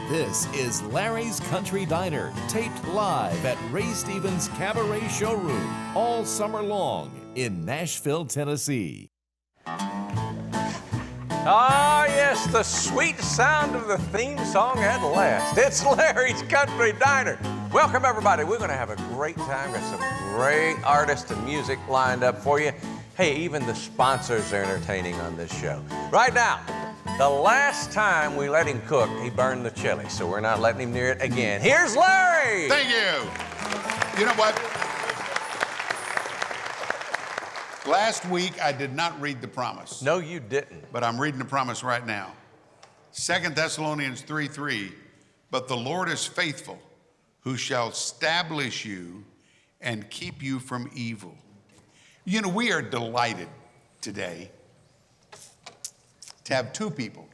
This is Larry's Country Diner, taped live at Ray Stevens Cabaret Showroom all summer long in Nashville, Tennessee. Ah, yes, the sweet sound of the theme song at last. It's Larry's Country Diner. Welcome, everybody. We're going to have a great time. Got some great artists and music lined up for you. Hey, even the sponsors are entertaining on this show. Right now, the last time we let him cook, he burned the chili, so we're not letting him near it again. Here's Larry! Thank you. You know what? Last week, I did not read the promise. No, you didn't. But I'm reading the promise right now. 2 Thessalonians 3:3. But the Lord is faithful, who shall establish you and keep you from evil. You know, we are delighted today to have two people,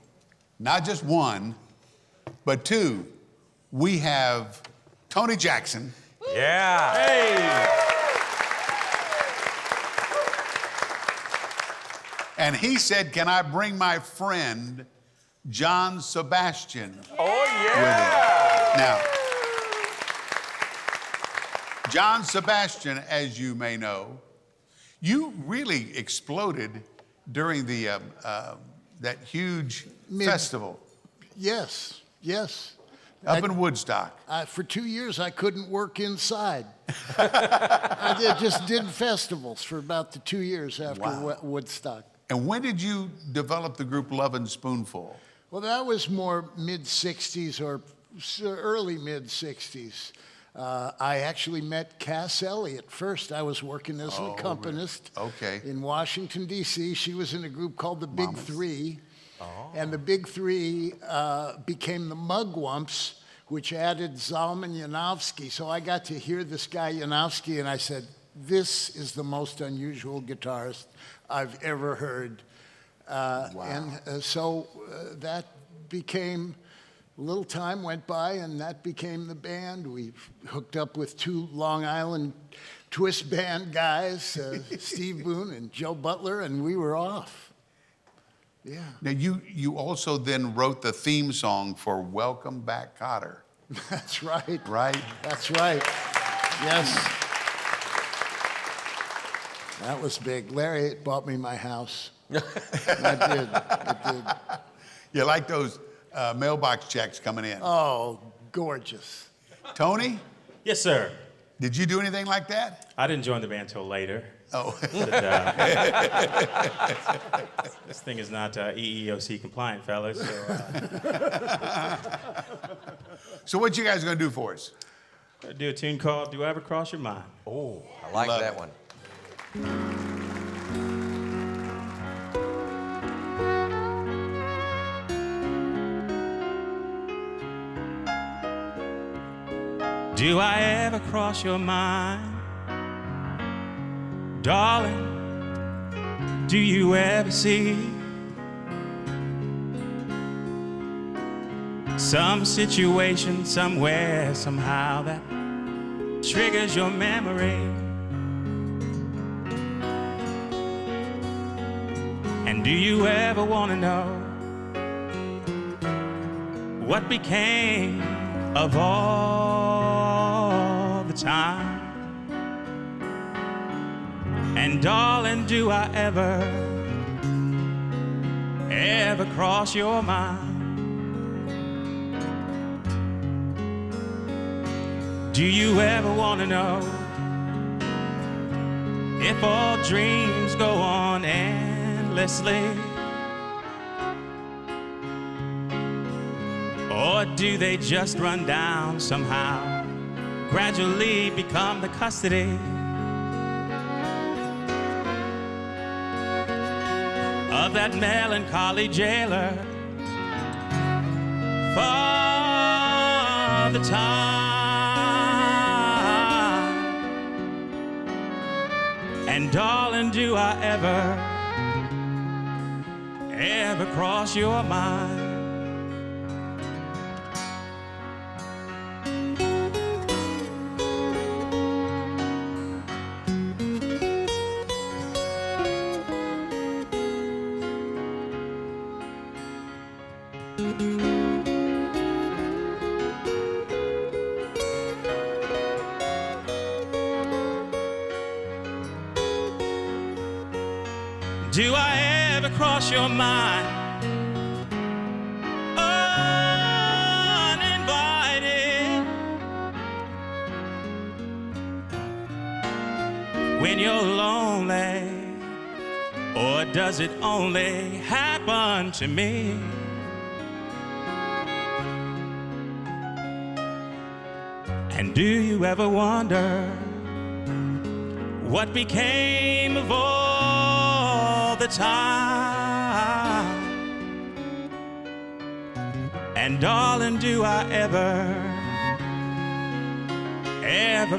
not just one, but two. We have Tony Jackson. Yeah. Hey. And he said, can I bring my friend, John Sebastian, Oh, yeah. with him? Now, John Sebastian, as you may know, you really exploded during the that huge festival. Yes. Up in Woodstock. For 2 years, I couldn't work inside. I just did festivals for about the 2 years after Woodstock. And when did you develop the group Love and Spoonful? Well, that was more mid-'60s or early mid-'60s. I actually met Cass Elliot first. I was working as an accompanist in Washington, D.C. She was in a group called the Big Three. And the Big Three became the Mugwumps, which added Zalman Janowski. So I got to hear this guy Janowski, and I said, this is the most unusual guitarist I've ever heard. So that became, a little time went by, and that became the band. We hooked up with two Long Island twist band guys, Steve Boone and Joe Butler, and we were off. Yeah. Now, you also then wrote the theme song for Welcome Back, Kotter. That's right. Right? That's right. Yes. That was big. Larry bought me my house. I did. You like those mailbox checks coming in? Oh, gorgeous. Tony? Yes, sir. Did you do anything like that? I didn't join the band till later. Oh. But, this thing is not EEOC compliant, fellas. So what you guys gonna do for us? I do a tune called "Do I Ever Cross Your Mind." Oh, I like that one. Do I ever cross your mind, darling? Do you ever see some situation somewhere, somehow that triggers your memory? And do you ever want to know what became of all the time? And darling, do I ever cross your mind? Do you ever want to know if all dreams go on endlessly? Or do they just run down somehow, gradually become the custody of that melancholy jailer for the time? And darling, do I ever cross your mind? do I ever cross your mind uninvited? When you're lonely, or does it only happen to me? And do you ever wonder what became of all the time? And darling, do I ever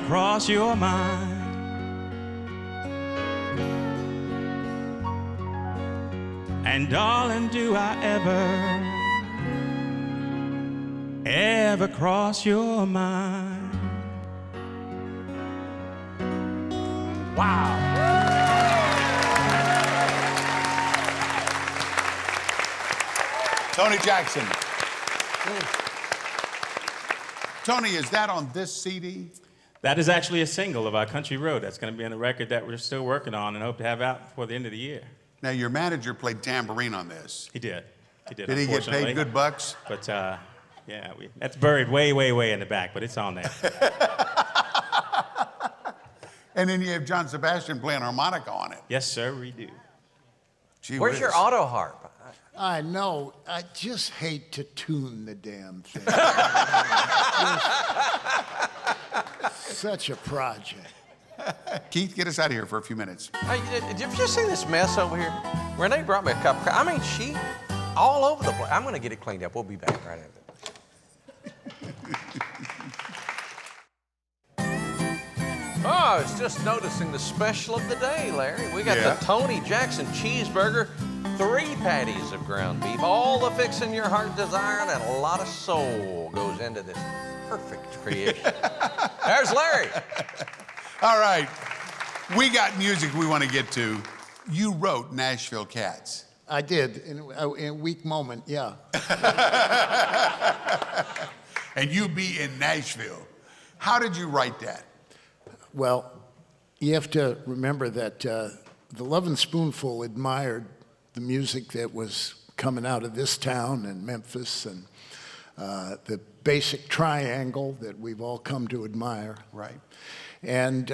cross your mind? And darling, do I ever cross your mind? Wow. Tony Jackson. Tony, is that on this CD? That is actually a single of our Country Road. That's going to be on a record that we're still working on and hope to have out before the end of the year. Now, your manager played tambourine on this. He did. Did he get paid good bucks? But, yeah, that's buried way, way, way in the back, but it's on there. And then you have John Sebastian playing harmonica on it. Yes, sir, we do. Gee Where's whiz. your auto harp? I know. I just hate to tune the damn thing. Such a project. Keith, get us out of here for a few minutes. Hey, did you just see this mess over here? Renee brought me a cup of coffee. I mean, she all over the place. I'm going to get it cleaned up. We'll be back right after. Oh, I was just noticing the special of the day, Larry. We got the Tony Jackson cheeseburger, 3 patties of ground beef, all the fixing your heart desired, and a lot of soul goes into this perfect creation. There's Larry. All right. We got music we want to get to. You wrote Nashville Cats. I did, in a weak moment, yeah. And you be in Nashville. How did you write that? Well, you have to remember that the Lovin' Spoonful admired the music that was coming out of this town and Memphis and the basic triangle that we've all come to admire. Right. And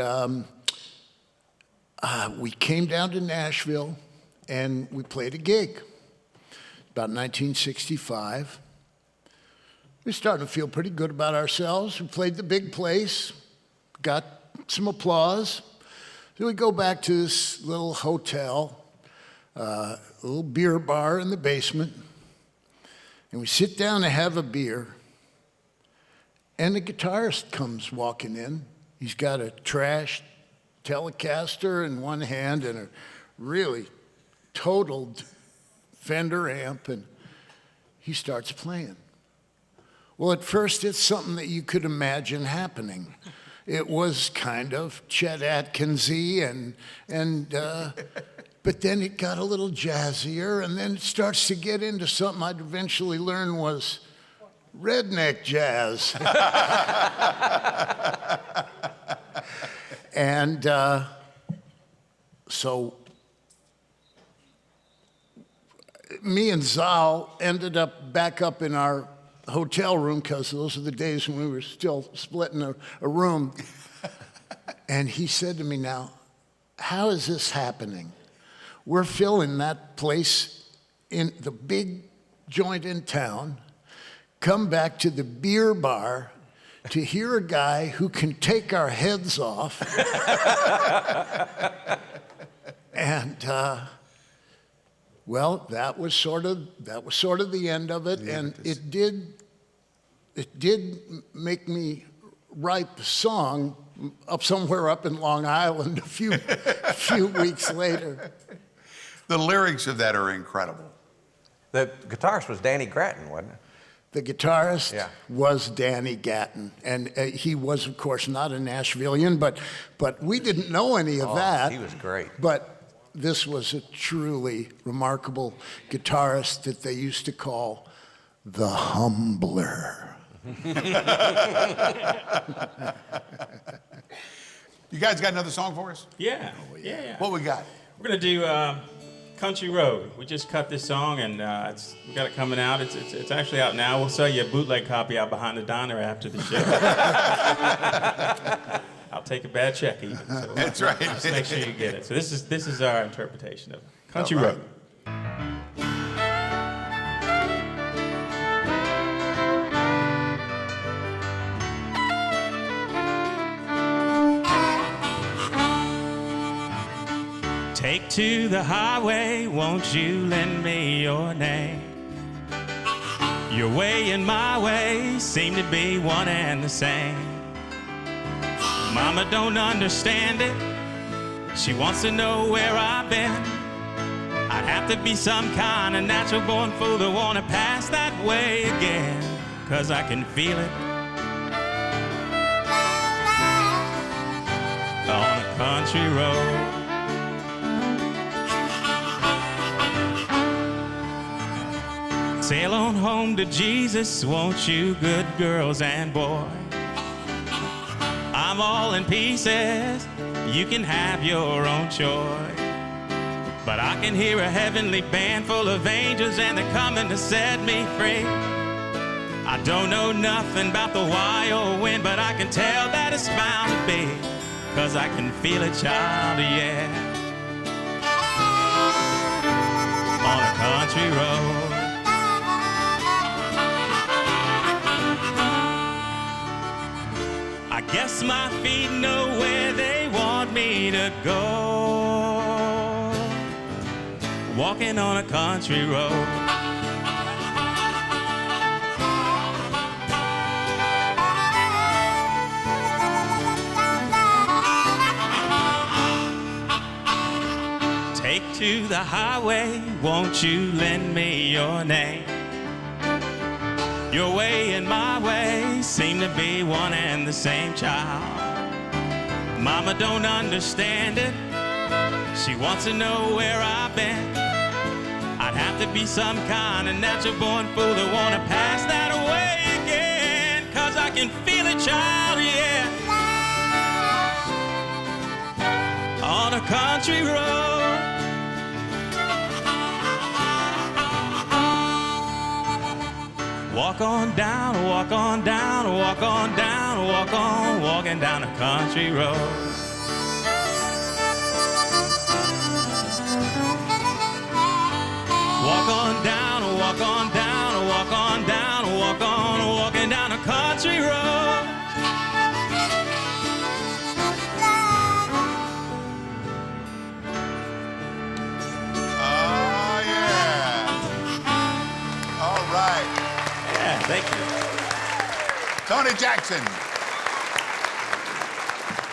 we came down to Nashville and we played a gig about 1965. We were starting to feel pretty good about ourselves. We played the big place, got some applause. So we go back to this little hotel, a little beer bar in the basement, and we sit down to have a beer, and the guitarist comes walking in. He's got a trash Telecaster in one hand and a really totaled Fender amp, and he starts playing. Well, at first, it's something that you could imagine happening. It was kind of Chet Atkins-y, but then it got a little jazzier, and then it starts to get into something I'd eventually learn was redneck jazz. And so me and Zal ended up back up in our hotel room, because those are the days when we were still splitting a room. And he said to me, now, how is this happening? We're filling that place in the big joint in town, come back to the beer bar to hear a guy who can take our heads off. And well, that was sort of the end of it, and it did make me write the song up somewhere up in Long Island a few weeks later. The lyrics of that are incredible. The guitarist was Danny Grattan, wasn't it? The guitarist was Danny Gatton, and he was, of course, not a Nashvilleian, but we didn't know any of that. He was great. But this was a truly remarkable guitarist that they used to call the Humbler. You guys got another song for us? Yeah. What we got? We're going to do Country Road. We just cut this song, and we got it coming out. It's actually out now. We'll sell you a bootleg copy out behind the diner after the show. I'll take a bad check even. So That's right. Just make sure you get it. So this is our interpretation of Country Road. Take to the highway, won't you lend me your name? Your way and my way seem to be one and the same. Mama don't understand it. She wants to know where I've been. I'd have to be some kind of natural born fool to want to pass that way again, 'cause I can feel it on a country road. Sail on home to Jesus, won't you, good girls and boys? I'm all in pieces, you can have your own choice. But I can hear a heavenly band full of angels, and they're coming to set me free. I don't know nothing about the wild wind, but I can tell that it's bound to be, 'cause I can feel it, child, yeah, on a country road. I guess my feet know where they want me to go, walking on a country road. Take to the highway, won't you lend me your name? Your way and my way seem to be one and the same, child. Mama don't understand it. She wants to know where I've been. I'd have to be some kind of natural born fool to want to pass that way again, 'cause I can feel it, child, yeah, on a country road. Walk on down, walk on down, walk on down, walk on, walking down a country road. Walk on down, walk on down, walk on down, walk on, walking down a country road. Oh, yeah. All right. Yeah, thank you. Tony Jackson.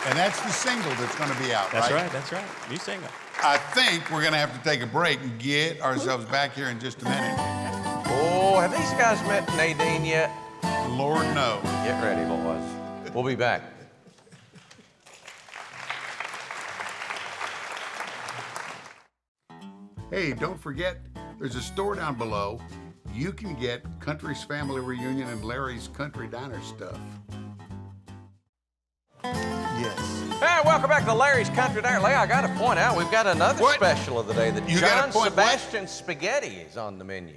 And that's the single that's going to be out, That's right? right, that's right. New single. I think we're going to have to take a break and get ourselves back here in just a minute. Oh, have these guys met Nadine yet? Lord, no. Get ready, boys. We'll be back. Hey, don't forget, there's a store down below. You can get Country's Family Reunion and Larry's Country Diner stuff. Yes. Hey, welcome back to Larry's Country Diner. Larry, I got to point out, we've got another What? special of the day. That You John gotta point what? Sebastian spaghetti is on the menu.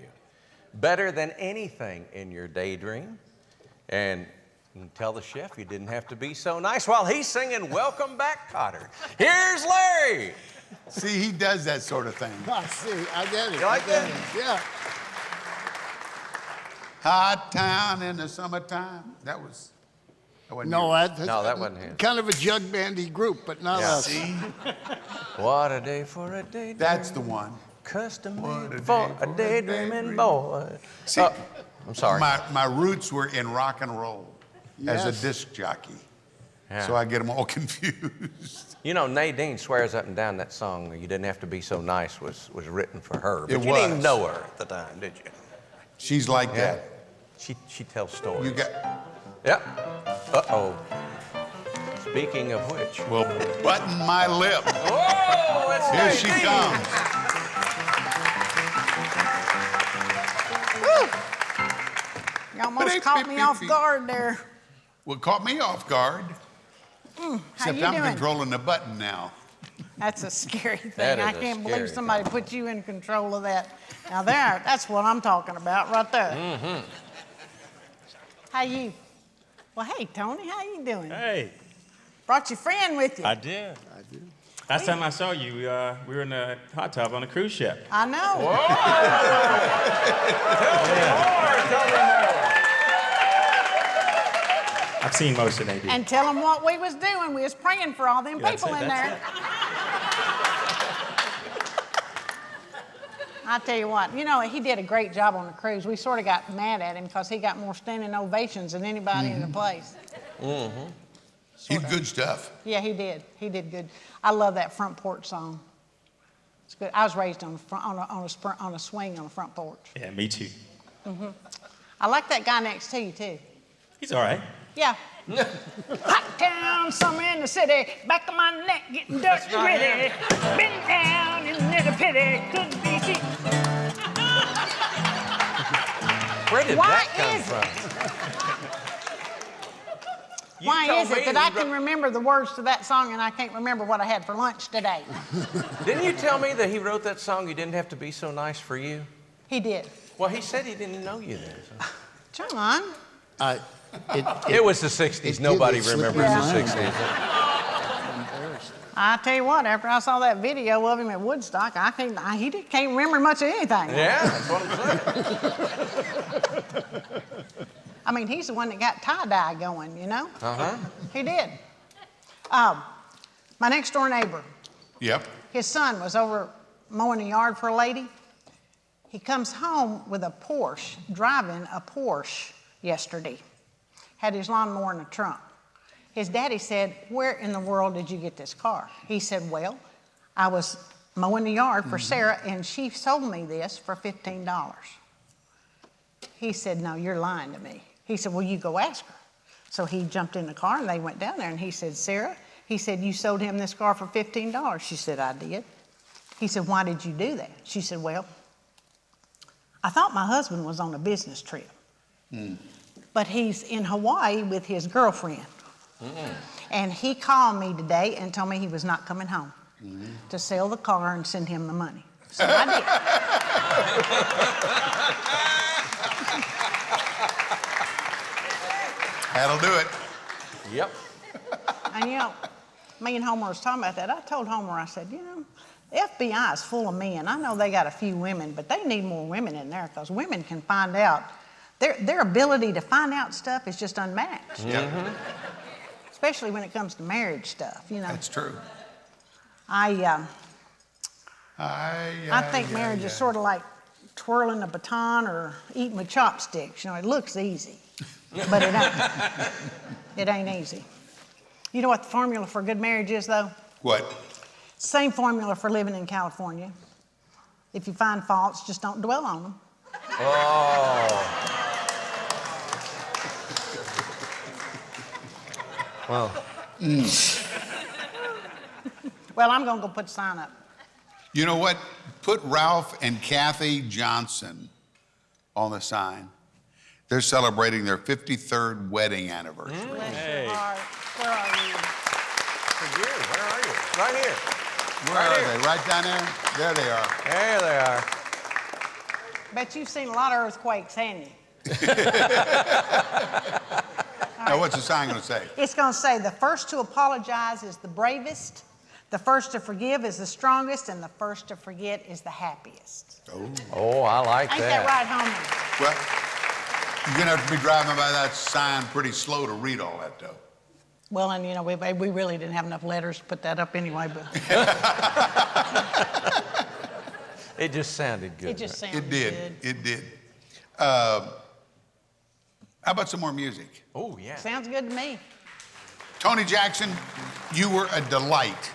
Better than anything in your daydream. And you can tell the chef you didn't have to be so nice while he's singing Welcome Back, Cotter. Here's Larry. See, he does that sort of thing. I see. I get it. You like I get that? it. Yeah. Hot town in the summertime. That wasn't No, yours. that wasn't his. Kind of a jug bandy group, but not Yeah. us. See, What a day for a daydream. that's the one. Custom What made a for day a for a daydreaming daydream. boy. See, I'm sorry. my roots were in rock and roll as a Yes. disc jockey. Yeah. So I get them all confused. You know, Nadine swears up and down that song, You Didn't Have to Be So Nice, was written for her. But It you didn't was. know her at the time, did you? She's like Yeah. that. She tells stories. You got, Yep. Uh-oh. Speaking of which. well, button my lip. Whoa, it's Here she Nadine. comes. You almost caught me off guard there. What caught me off guard, How except you I'm doing? controlling the button now. That's a scary thing. That is I a can't scary believe somebody put you in control of that. Now that's what I'm talking about right there. Mm-hmm. How you? Well, hey, Tony, how you doing? Hey. Brought your friend with you. I did. Last time I saw you, we were in a hot tub on a cruise ship. I know. I've seen most of it, maybe. And tell them what we was doing. We was praying for all them people in there. I tell you what, he did a great job on the cruise. We sort of got mad at him because he got more standing ovations than anybody in the place. Mm-hmm. He did good stuff. Yeah, he did. He did good. I love that front porch song. It's good. I was raised on a swing on the front porch. Yeah, me too. Mm-hmm. I like that guy next to you too. He's all right. Yeah. Hot town, summer in the city, back of my neck getting dirty and gritty. Been down in the pity, couldn't be seen. Where did that come from? Why is it that I can remember the words to that song and I can't remember what I had for lunch today? Didn't you tell me that he wrote that song, You Didn't Have to Be So Nice for You? He did. Well, he said he didn't know you then. So. John. It was the 60s. Nobody remembers the 60s. I tell you what, after I saw that video of him at Woodstock, he can't remember much of anything. Yeah, that's what I'm saying. I mean, he's the one that got tie-dye going, Uh-huh. He did. My next door neighbor. Yep. His son was over mowing the yard for a lady. He comes home with a Porsche, driving a Porsche yesterday. Had his lawnmower in the trunk. His daddy said, "Where in the world did you get this car?" He said, "Well, I was mowing the yard for Sarah, and she sold me this for $15. He said, "No, you're lying to me." He said, "Well, you go ask her." So he jumped in the car, and they went down there, and he said, "Sarah," he said, "you sold him this car for $15. She said, "I did." He said, "Why did you do that?" She said, "Well, I thought my husband was on a business trip. But he's in Hawaii with his girlfriend. And he called me today and told me he was not coming home to sell the car and send him the money." So I did. That'll do it. Yep. And me and Homer was talking about that. I told Homer, I said, the FBI is full of men. I know they got a few women, but they need more women in there because women can find out. Their ability to find out stuff is just unmatched. Yep. Especially when it comes to marriage stuff, That's true. I think marriage is sort of like twirling a baton or eating with chopsticks. It looks easy, but it ain't. It ain't easy. You know what the formula for good marriage is, though? What? Same formula for living in California. If you find faults, just don't dwell on them. Oh. Well. Well, I'm going to go put a sign up. You know what? Put Ralph and Kathy Johnson on the sign. They're celebrating their 53rd wedding anniversary. Bless your heart. Where are you? Where are you? Right here. Where are they? Right down there? There they are. There they are. Bet you've seen a lot of earthquakes, haven't you? Now, what's the sign going to say? It's going to say, the first to apologize is the bravest, the first to forgive is the strongest, and the first to forget is the happiest. Oh, I like Ain't that. that right, Homer? Well, you're going to have to be driving by that sign pretty slow to read all that, though. Well, and we really didn't have enough letters to put that up anyway, but It just sounded good. it just sounded It did. good. It did. How about some more music? Oh, yeah. Sounds good to me. Tony Jackson, you were a delight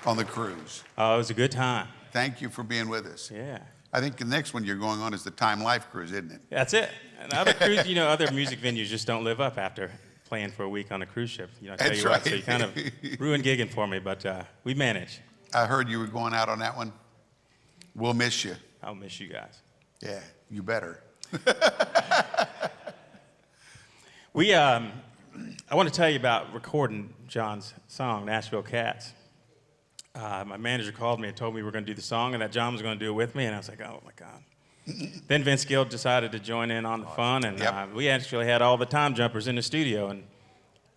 on the cruise. Oh, it was a good time. Thank you for being with us. Yeah. I think the next one you're going on is the Time Life cruise, isn't it? That's it. And other cruise, other music venues just don't live up after playing for a week on a cruise ship. I tell That's you what, right. so you kind of ruined gigging for me, but we managed. I heard you were going out on that one. We'll miss you. I'll miss you guys. Yeah, you better. I want to tell you about recording John's song, Nashville Cats. my manager called me and told me we were going to do the song and that John was going to do it with me, and I was like, oh my God. Then Vince Gill decided to join in on the fun, and we actually had all the time jumpers in the studio, and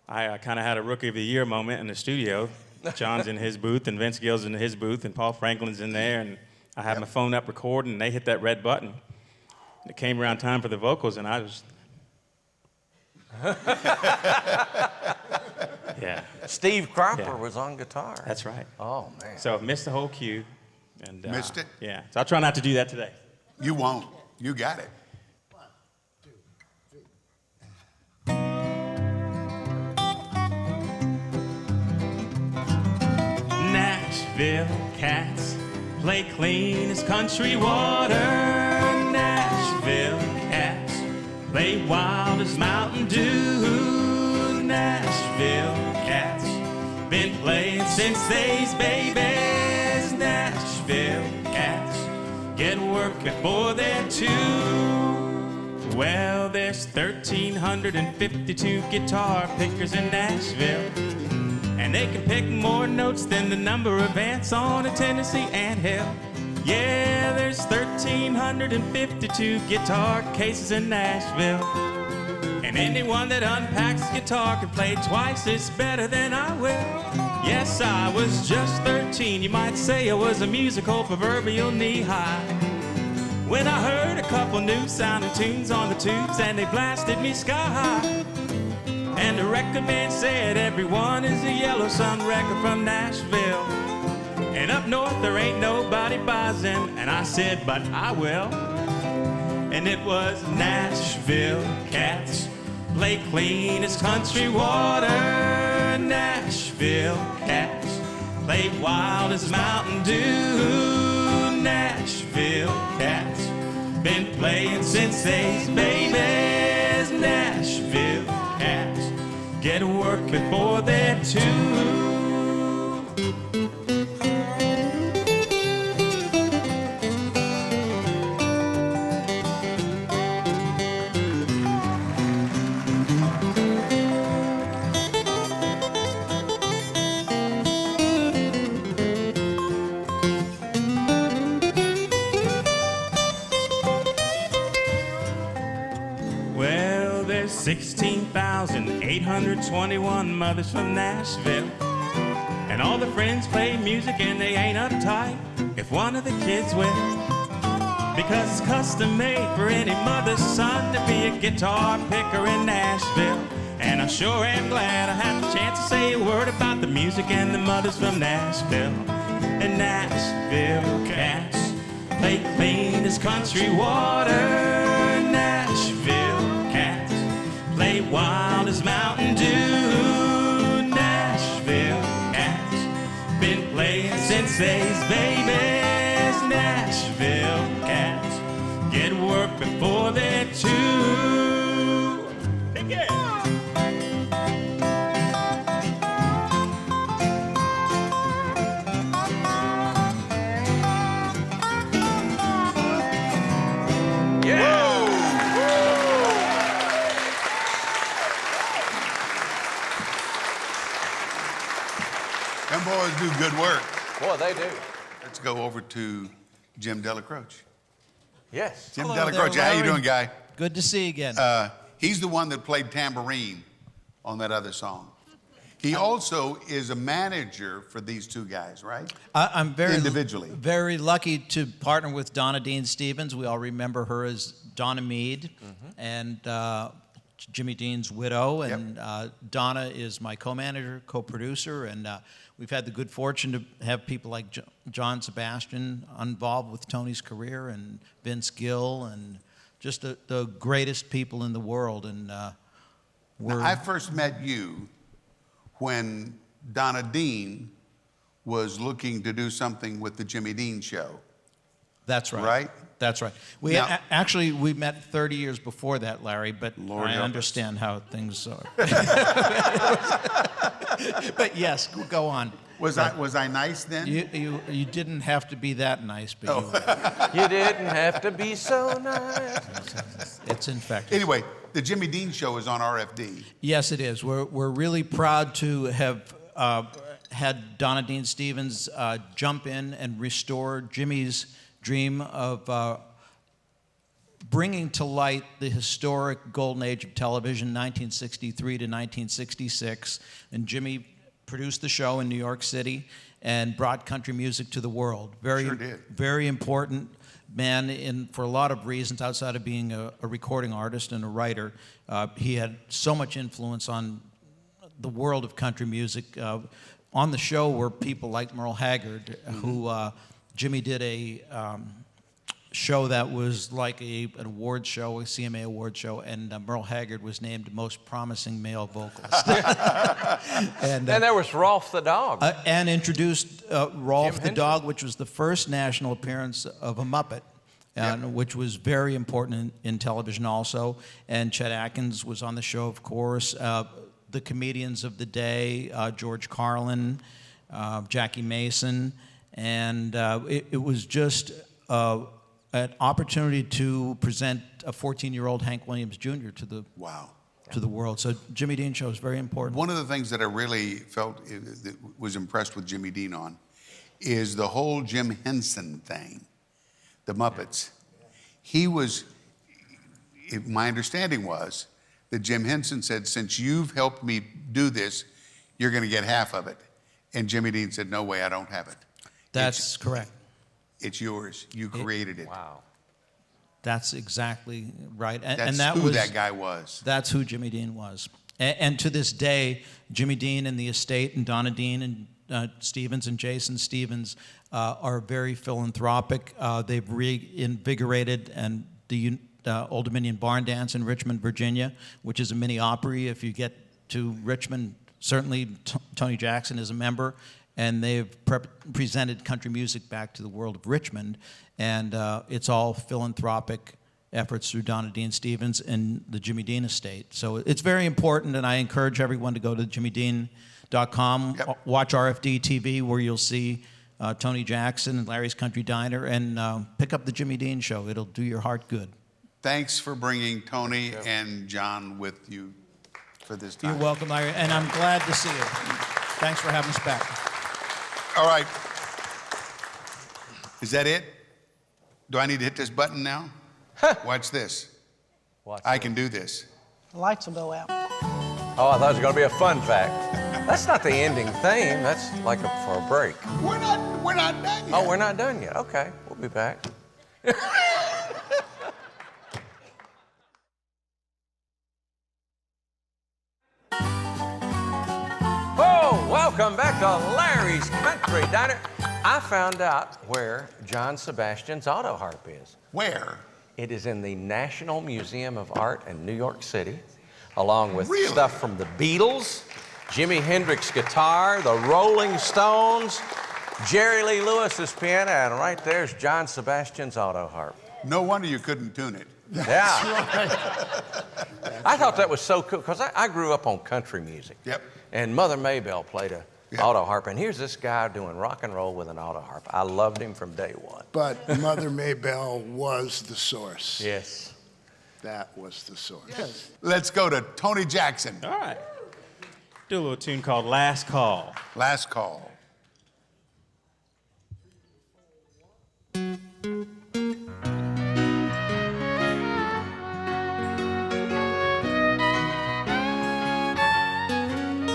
I kind of had a Rookie of the Year moment in the studio. John's in his booth, and Vince Gill's in his booth, and Paul Franklin's in there, and I had my phone up recording, and they hit that red button. And it came around time for the vocals, and I was... Yeah. Steve Cropper was on guitar. That's right. Oh, man. So missed the whole cue. And, Missed it? Yeah. So I'll try not to do that today. You won't. You got it. 1, 2, 3. Nashville cats play clean as country water. Nashville cats play wild as Mountain Dew. Nashville cats been playing since they's babies. Nashville cats get work before they're 2. Well, there's 1,352 guitar pickers in Nashville, and they can pick more notes than the number of ants on a Tennessee anthill. Yeah, there's 1,352 guitar cases in Nashville, and anyone that unpacks a guitar can play twice as better than I will. Yes, I was just 13. You might say I was a musical proverbial knee-high when I heard a couple new sounding tunes on the tubes, and they blasted me sky high. And the record man said everyone is a Yellow Sun record from Nashville, and up north there ain't nobody buys them. And I said, but I will. And it was Nashville cats play clean as country water. Nashville cats play wild as Mountain Dew. Nashville cats been playing since they's babies. Nashville cats get to work before they're 2. Well, there's 16,821 mothers from Nashville, and all the friends play music and they ain't uptight if one of the kids will, because it's custom made for any mother's son to be a guitar picker in Nashville. And I sure am glad I had the chance to say a word about the music and the mothers from Nashville. And Nashville cats play clean as country water. Nashville cats play wild as Mountain Dew. Nashville cats been playing since they's babies. Nashville cats get work before they're 2. Again. Them boys do good work. Boy, they do. Let's go over to Jim Delacroce. Yes. Jim Hello Delacroce, there, how you Larry. doing, guy? Good to see you again. He's the one that played tambourine on that other song. He also is a manager for these two guys, right? I'm very individually. very lucky to partner with Donna Dean Stevens. We all remember her as Donna Mead, and Jimmy Dean's widow. And Donna is my co-manager, co-producer, and we've had the good fortune to have people like John Sebastian involved with Tony's career, and Vince Gill, and just the greatest people in the world. And we're... Now, I first met you when Donna Dean was looking to do something with the Jimmy Dean show. That's right. Right? That's right. We Now- actually we met 30 years before that, Larry, but Lord I help us. understand how things are. But yes, go on. Was I nice then? You didn't have to be that nice, but You didn't have to be so nice. it's infectious. Anyway, the Jimmy Dean show is on RFD. Yes, it is. We're really proud to have had Donna Dean Stevens jump in and restore Jimmy's dream of bringing to light the historic golden age of television, 1963 to 1966. And Jimmy produced the show in New York City and brought country music to the world. Sure did. Very important man for a lot of reasons outside of being a recording artist and a writer. He had so much influence on the world of country music. On the show were people like Merle Haggard, who Jimmy did a show that was like an award show, a CMA award show, and Merle Haggard was named most promising male vocalist. And there was Rolf the dog. And introduced Rolf the dog, which was the first national appearance of a Muppet. Which was very important in television also. And Chet Atkins was on the show, of course. The comedians of the day, George Carlin, Jackie Mason. And it was just an opportunity to present a 14-year-old Hank Williams Jr. to the world. So Jimmy Dean show is very important. One of the things that I really felt was impressed with Jimmy Dean on is the whole Jim Henson thing, the Muppets. My understanding was that Jim Henson said, since you've helped me do this, you're going to get half of it. And Jimmy Dean said, no way, I don't have it. That's correct. It's yours. You created it. Wow. That's exactly right. That's who that guy was. That's who Jimmy Dean was. And to this day, Jimmy Dean and the estate and Donna Dean and Stevens and Jason Stevens are very philanthropic. They've reinvigorated and the Old Dominion Barn Dance in Richmond, Virginia, which is a mini Opry. If you get to Richmond, certainly Tony Jackson is a member. And they've presented country music back to the world of Richmond. And it's all philanthropic efforts through Donna Dean Stevens and the Jimmy Dean estate. So it's very important, and I encourage everyone to go to jimmydean.com, watch RFD TV, where you'll see Tony Jackson and Larry's Country Diner, and pick up the Jimmy Dean show. It'll do your heart good. Thanks for bringing Tony and John with you for this time. You're welcome, Larry, and I'm glad to see you. Thanks for having us back. All right. Is that it? Do I need to hit this button now? Watch this. I can do this. The lights will go out. Oh, I thought it was going to be a fun fact. That's not the ending theme. That's like for a break. We're not done yet. Oh, we're not done yet. Okay, we'll be back. Oh, welcome back to Larry's Country Diner. I found out where John Sebastian's auto harp is. Where? It is in the National Museum of Art in New York City, along with Really? stuff from the Beatles, Jimi Hendrix guitar, the Rolling Stones, Jerry Lee Lewis's piano, and right there's John Sebastian's auto harp. No wonder you couldn't tune it. Yeah. I thought that was so cool, because I grew up on country music. Yep. And Mother Maybelle played a auto harp, and here's this guy doing rock and roll with an auto harp. I loved him from day one. But Mother Maybelle was the source. Yes. That was the source. Yes. Let's go to Tony Jackson. All right. Do a little tune called Last Call. Last Call.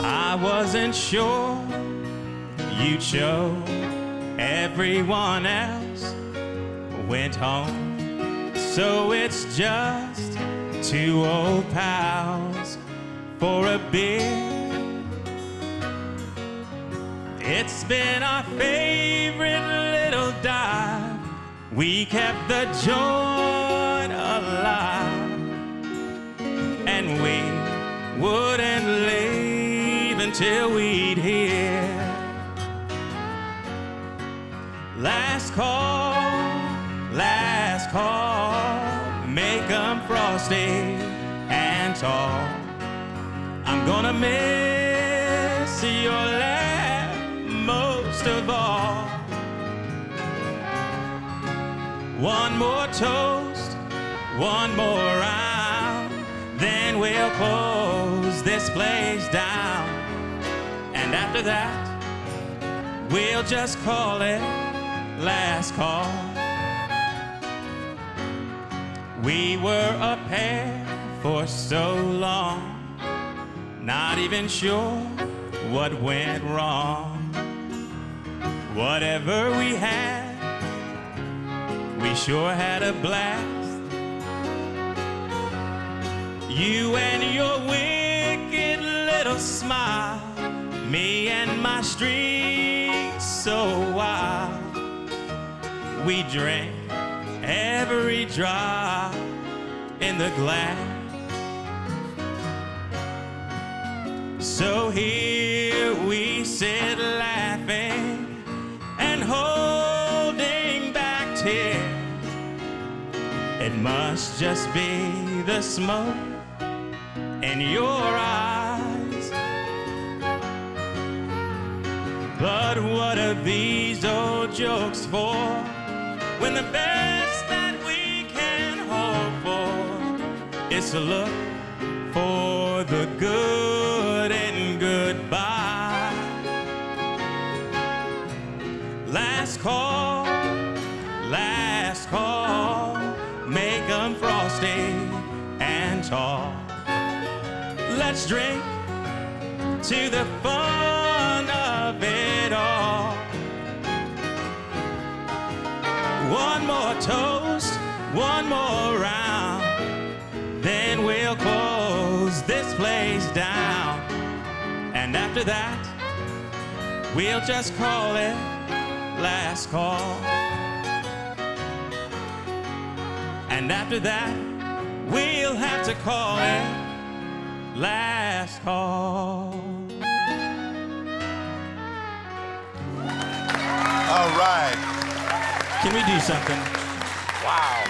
I wasn't sure you'd show. Everyone else went home. So it's just two old pals for a beer. It's been our favorite little dive. We kept the joint alive. And we wouldn't leave until we'd hear. Last call, make 'em frosty and tall. I'm gonna miss your laugh most of all. One more toast, one more round, then we'll close this place down. And after that, we'll just call it last call. We were a pair for so long, not even sure what went wrong. Whatever we had, we sure had a blast. You and your wicked little smile, me and my streak so wild. We drank every drop in the glass. So here we sit laughing and holding back tears. It must just be the smoke in your eyes. But what are these old jokes for, when the best that we can hope for is to look for the good in goodbye? Last call, make 'em frosty and tall. Let's drink to the fun of it all. One more toast, one more round, then we'll close this place down. And after that, we'll just call it last call. And after that, we'll have to call it last call. All right. Can we do something? Wow.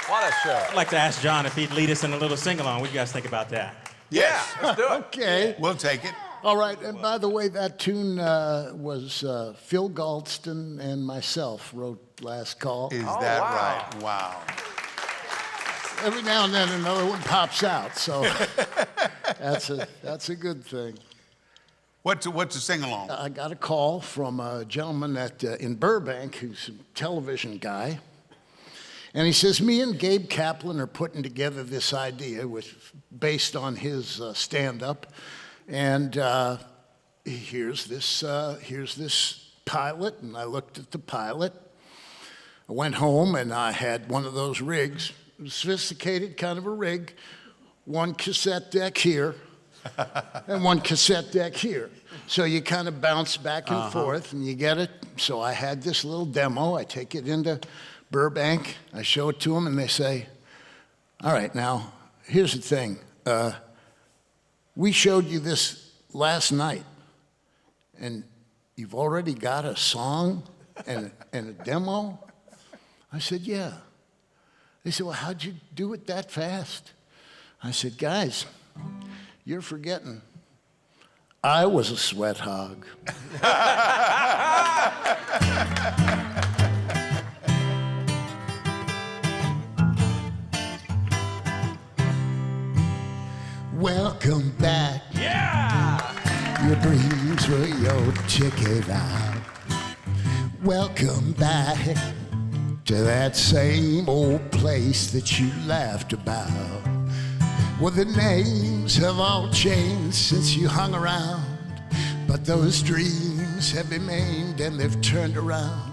What a show. I'd like to ask John if he'd lead us in a little sing-along. What do you guys think about that? Yes. Let's do it. Okay. We'll take it. All right, and by the way, that tune was Phil Galston and myself wrote Last Call. Is Oh, that wow. right? Wow. Every now and then another one pops out, so that's a good thing. What's a sing-along? I got a call from a gentleman in Burbank who's a television guy, and he says, me and Gabe Kaplan are putting together this idea based on his stand-up, and here's this pilot, and I looked at the pilot. I went home, and I had one of those rigs, sophisticated kind of a rig, one cassette deck here, and one cassette deck here. So you kind of bounce back and forth, and you get it. So I had this little demo. I take it into Burbank. I show it to them, and they say, all right, now, here's the thing. We showed you this last night, and you've already got a song and a demo? I said, yeah. They said, well, how'd you do it that fast? I said, guys, you're forgetting. I was a sweat hog. Welcome back. Yeah! Your dreams were your ticket out. Welcome back to that same old place that you laughed about. Well, the names have all changed since you hung around, but those dreams have remained and they've turned around.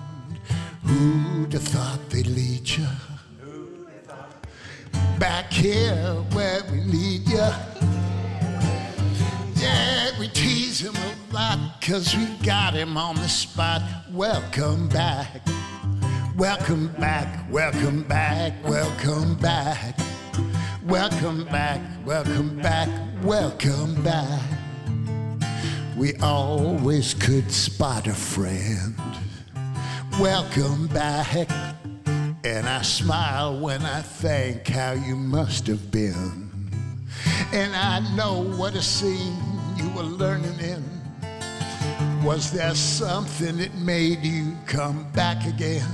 Who'd have thought they'd lead you back here where we need you? Yeah, we tease him a lot 'cause we got him on the spot. Welcome back, welcome back, welcome back, welcome back. Welcome back, welcome back, welcome back. We always could spot a friend. Welcome back. And I smile when I think how you must have been. And I know what a scene you were learning in. Was there something that made you come back again?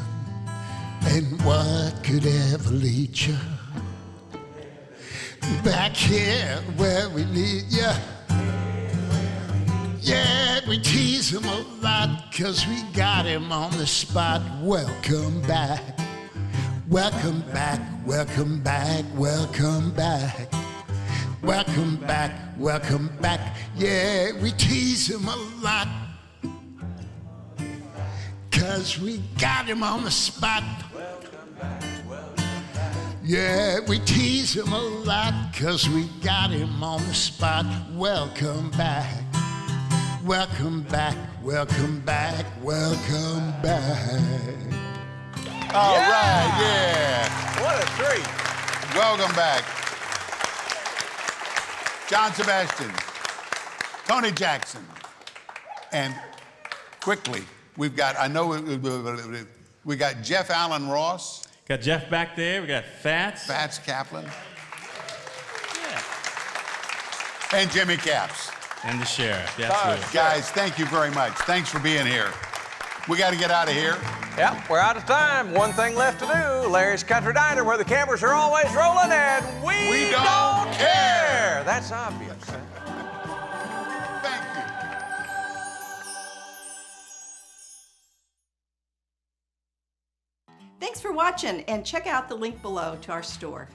And what could ever lead you back here where we need you? Yeah, we tease him a lot 'cause we got him on the spot. Welcome back, welcome back, welcome back, welcome back. Welcome back, welcome back. Yeah, we tease him a lot 'cause we got him on the spot. Yeah, we tease him a lot 'cause we got him on the spot. Welcome back, welcome back, welcome back, welcome back. All right, yeah. What a treat. Welcome back. John Sebastian, Tony Jackson, and quickly, we've got, we got Jeff Allen Ross. Got Jeff back there. We got Fats. Fats Kaplan. Yeah. And Jimmy Capps. And the sheriff. Yeah, absolutely. Guys, thank you very much. Thanks for being here. We got to get out of here. Yep, we're out of time. One thing left to do. Larry's Country Diner, where the cameras are always rolling and we don't care. That's obvious. Thank you. Thanks for watching, and check out the link below to our store.